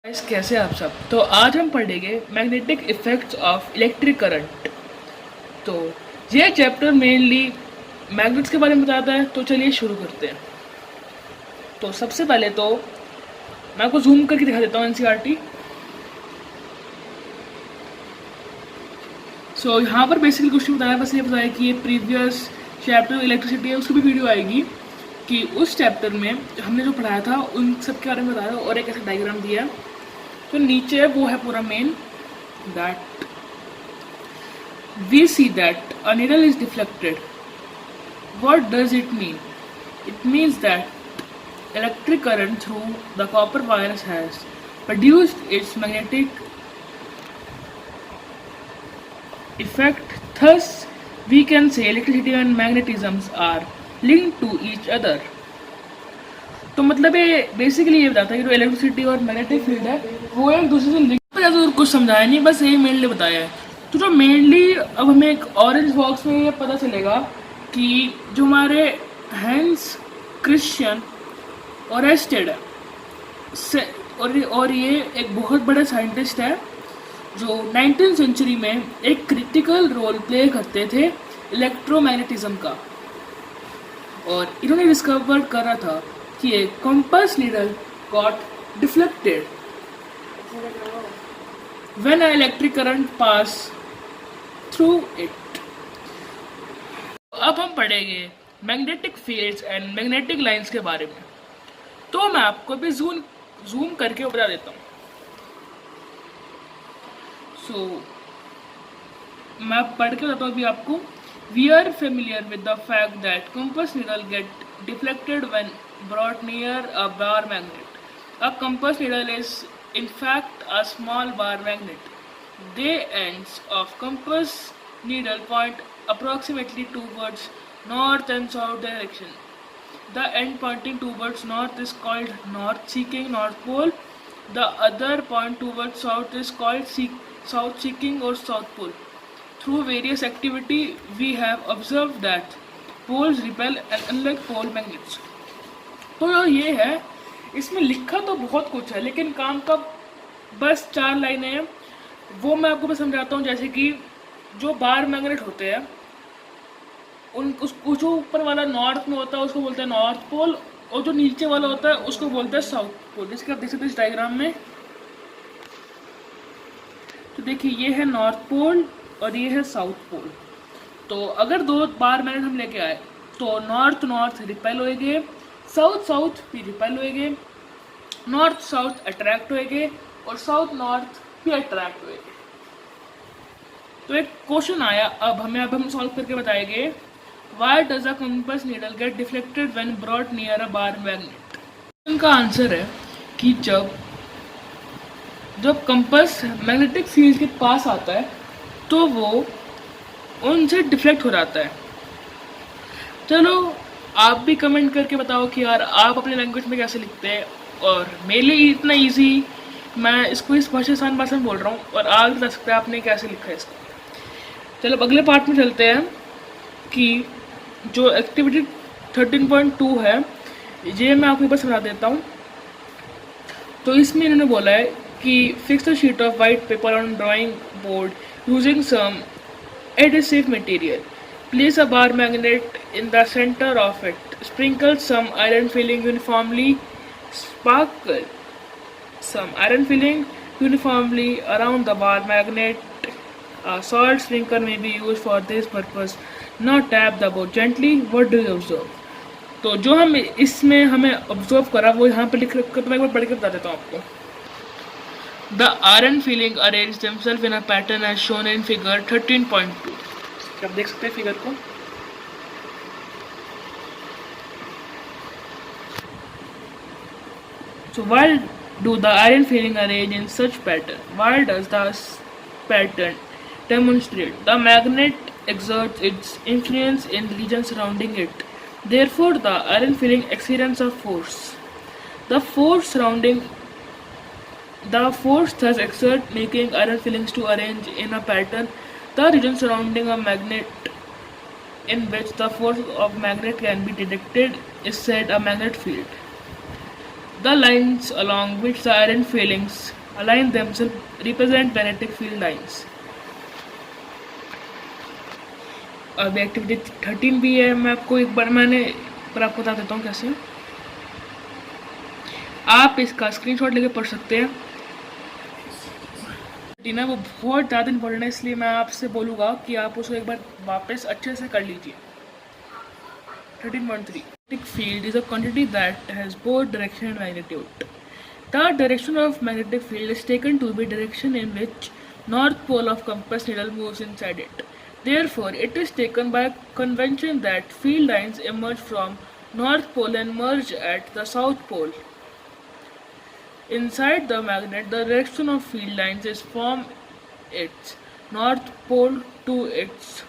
Guys, कैसे हैं आप सब। तो आज हम पढ़ेंगे magnetic effects of electric current. तो ये चैप्टर मेनली मैग्नेट्स के बारे में बताता है। तो चलिए शुरू करते हैं। तो सबसे पहले तो मैं आपको जूम करके दिखा देता हूँ एनसीईआरटी। सो यहाँ पर बेसिकली कुछ नहीं बताया, बस ये बताया कि ये प्रीवियस चैप्टर इलेक्ट्रिसिटी है, उसकी भी वीडियो आएगी कि उस चैप्टर में हमने जो पढ़ाया था उन सब के बारे में बताया और एक ऐसा डायग्राम दिया है। तो नीचे वो है पूरा main that we see that a needle is deflected. What does it mean? It means that electric current through the copper wires has produced its magnetic effect. Thus, we can say electricity and magnetism are linked to each other. तो मतलब ये basically ये बताता है कि जो electricity और magnetic field है वो एक दूसरे से लिंक पर। ज़रूर कुछ समझाया नहीं, बस यही मेनली बताया है। तो जो मेनली अब हमें एक ऑरेंज बॉक्स में ये पता चलेगा कि जो हमारे हैंस क्रिश्चियन ओरेस्टेड है और ये एक बहुत बड़े साइंटिस्ट है जो 19th सेंचुरी में एक क्रिटिकल रोल प्ले करते थे इलेक्ट्रोमैग्नेटिज्म का। और इन्होंने डिस्कवर करा था कि a compass needle got deflected when an electric current passed through it. अब हम पढ़ेंगे magnetic fields and magnetic lines के बारे में। तो मैं आपको भी जूम करके बता देता हूँ। मैं पढ़ के बताता हूँ अभी आपको। We are familiar with the fact that compass needle get deflected when brought near a bar magnet. A compass needle is in fact a small bar magnet. The ends of compass needle point approximately towards north and south direction. The end pointing towards north is called north seeking, north pole. The other point towards south is called south seeking or south pole. Through various activity, we have observed that poles repel and unlike pole magnets. तो ये है, इसमें लिखा तो बहुत कुछ है लेकिन काम का बस 4 लाइनें हैं। वो मैं आपको बस समझाता हूँ। जैसे कि जो बार मैग्नेट होते हैं उसको जो ऊपर वाला नॉर्थ में होता है उसको बोलते हैं नॉर्थ पोल, और जो नीचे वाला होता है उसको बोलते हैं साउथ पोल। जिसके आप देख सकते हैं इस डायग्राम में। तो देखिए ये है नॉर्थ पोल और ये है साउथ पोल। तो अगर 2 बार मैग्नेट हम लेके आए तो नॉर्थ नॉर्थ रिपेल होएंगे, साउथ साउथ भी रिपेल होएंगे, नॉर्थ साउथ अट्रैक्ट होएंगे और साउथ नॉर्थ भी अट्रैक्ट होएंगे। तो एक क्वेश्चन आया, अब हम सॉल्व करके बताएंगे। Why does a compass needle get deflected when brought near a bar magnet. इनका आंसर है कि जब कंपास मैग्नेटिक फील्ड के पास आता है तो वो उनसे डिफ्लेक्ट हो जाता है। चलो आप भी कमेंट करके बताओ कि यार आप अपने लैंग्वेज में कैसे लिखते हैं। और मेरे लिए इतना इजी, मैं इसको इस आसान भाषा में बोल रहा हूँ और आप बता सकते हैं आपने कैसे लिखा है इसको। चलो अब अगले पार्ट में चलते हैं कि जो एक्टिविटी 13.2 है ये मैं आपको बस समझा देता हूँ। तो इसमें इन्होंने बोला है कि fix the sheet of white paper on drawing board using some adhesive material. Place a bar magnet in the center of it. Sprinkle some iron filling uniformly. Sparkle some iron filling uniformly around the bar magnet. A salt sprinkler may be used for this purpose. Now tap the board gently. What do you observe? तो जो हम इसमें हमें observe करा वो यहाँ पर लिख रखा, तो मैं एक बार पढ़ के बता देता हूँ आपको। The iron filling arrange themselves in a pattern as shown in figure 13.2. आप देख सकते हैं फिगर को। So why do the iron filling arrange in such pattern? Why does the pattern demonstrate? The magnet exerts its influence in the region surrounding it. Therefore, the iron filling experience a force. The force thus exerts making iron fillings to arrange in a pattern the region surrounding a magnet in which the force of magnet can be detected is said a magnet field. The lines along which the iron filings align themselves represent magnetic field lines. अब activity 13 भी है, मैं आपको एक बार आपको बता देता हूँ कैसे। आप इसका स्क्रीनशॉट लेके पढ़ सकते हैं। ना वो बहुत ज़्यादा इंपॉर्टेंट है, इसलिए मैं आपसे बोलूँगा कि आप उसको एक बार वापस अच्छे से कर लीजिए। 13.3 Magnetic field is a quantity that has both direction and magnitude. The direction of magnetic field is taken to be direction in which north pole of compass needle moves inside it. Therefore, it is taken by convention that field lines emerge from north pole and merge at the south pole. Inside the magnet, the direction of field lines is from its north pole to its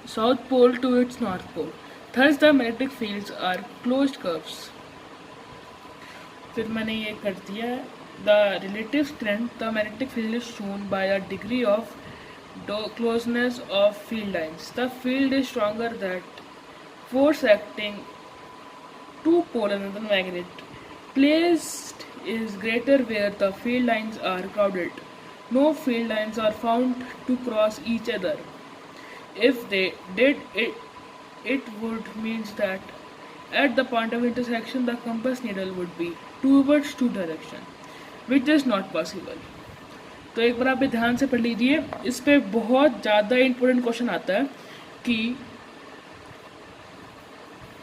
south pole to its north pole. Thus, the magnetic fields are closed curves. फिर मैंने ये कर दिया है. The relative strength, the magnetic field is shown by a degree of closeness of field lines. The field is stronger that force acting two polar than the magnet placed is greater where the field lines are crowded. No field lines are found to cross each other. If they did, it would means that at the point of intersection the compass needle would be towards two direction, which is not possible. तो एक बार आप ध्यान से पढ़ लीजिए, इस पे बहुत ज़्यादा इंपॉर्टेंट क्वेश्चन आता है कि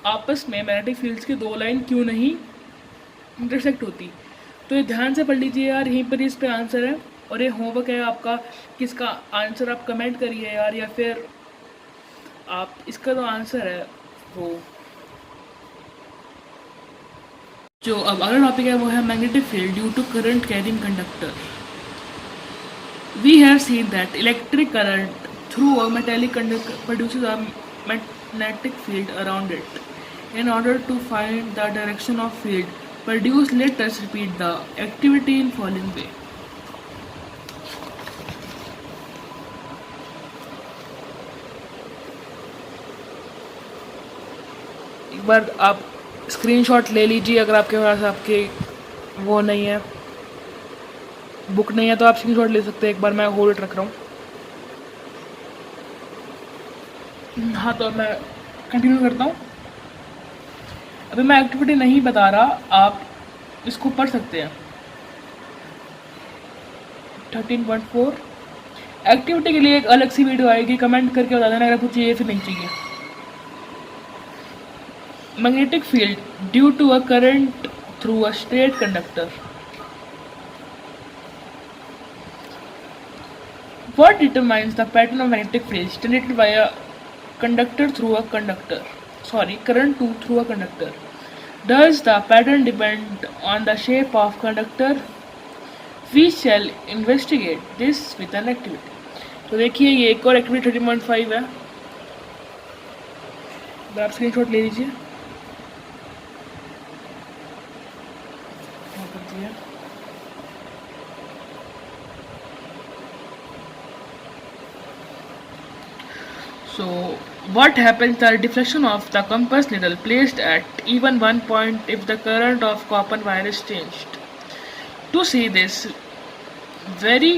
आपस में मैग्नेटिक फील्ड्स की दो लाइन क्यों नहीं इंटरसेक्ट होती। तो ये ध्यान से पढ़ लीजिए यार, यहीं पर इस पे आंसर है और ये होमवर्क है आपका। किसका आंसर आप कमेंट करिए यार, या फिर आप इसका जो आंसर है वो जो अब अगला टॉपिक है वो है magnetic field due to current carrying conductor. We have seen that electric current through a metallic conductor produces a magnetic field around it. In order to find the direction of field produced, let us repeat the activity in following way. एक बार आप screenshot ले लीजिए, अगर आपके पास आपके वो नहीं है, बुक नहीं है तो आप स्क्रीनशॉट ले सकते हैं। एक बार मैं होल्ड रख रहा हूँ। हाँ, तो मैं कंटिन्यू करता हूँ। अभी मैं एक्टिविटी नहीं बता रहा, आप इसको पढ़ सकते हैं। 13.4 एक्टिविटी के लिए एक अलग सी वीडियो आएगी, कमेंट करके बता देना अगर कुछ चाहिए फिर नहीं चाहिए। Magnetic field due to a current through a straight conductor. What determines the pattern of magnetic field generated by a conductor through a conductor? Current through a conductor. Does the pattern depend on the shape of conductor? We shall investigate this with an activity. तो देखिए ये एक और activity 13.5 है, आप screenshot ले लीजिए। So, what happens to the deflection of the compass needle placed at even one point if the current of copper wire is changed? To see this, vary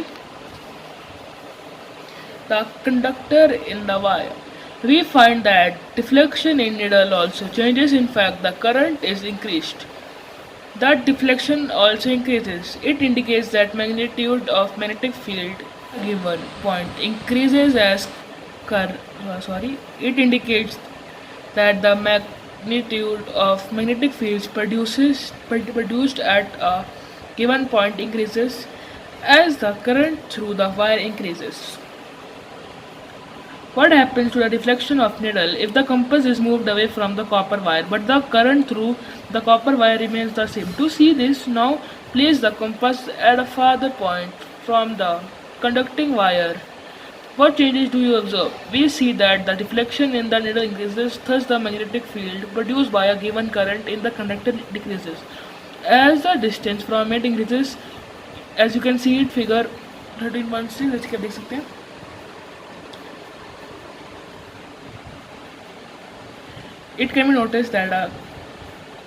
the conductor in the wire. We find that deflection in needle also changes. In fact, the current is increased. That deflection also increases. It indicates that magnitude of magnetic field given point increases as it indicates that the magnitude of magnetic fields produced at a given point increases as the current through the wire increases. What happens to the deflection of needle if the compass is moved away from the copper wire but the current through the copper wire remains the same? To see this, now place the compass at a farther point from the conducting wire. What changes do you observe? We see that the deflection in the needle increases, thus the magnetic field produced by a given current in the conductor decreases. As the distance from it increases, as you can see it figure 13.6, जैसे कि आप देख सकते हैं। It can be noticed that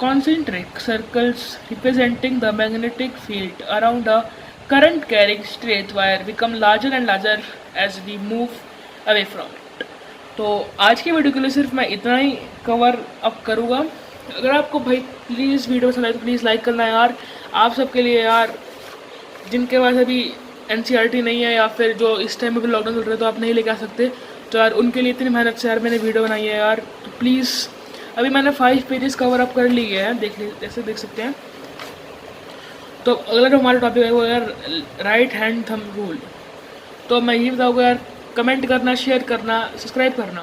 concentric circles representing the magnetic field around a current carrying straight wire become larger and larger as we move away from it. तो आज के video के लिए सिर्फ मैं इतना ही कवर अप करूँगा। अगर आपको भाई प्लीज़ वीडियो पसंद आए तो प्लीज़ लाइक करना यार। आप सबके लिए यार, जिनके पास अभी NCERT नहीं है या फिर जो इस टाइम में भी लॉकडाउन चल रहा है तो आप नहीं लेके आ सकते, तो यार उनके लिए इतनी मेहनत से यार मैंने वीडियो बनाई है यार। तो प्लीज़, अभी मैंने 5 पेजेस कवर अप कर लिए हैं, ऐसे देख सकते हैं। तो अगला जो हमारा टॉपिक है वो यार राइट हैंड थंब रूल। तो मैं ये बताऊँगा यार, कमेंट करना, शेयर करना, सब्सक्राइब करना।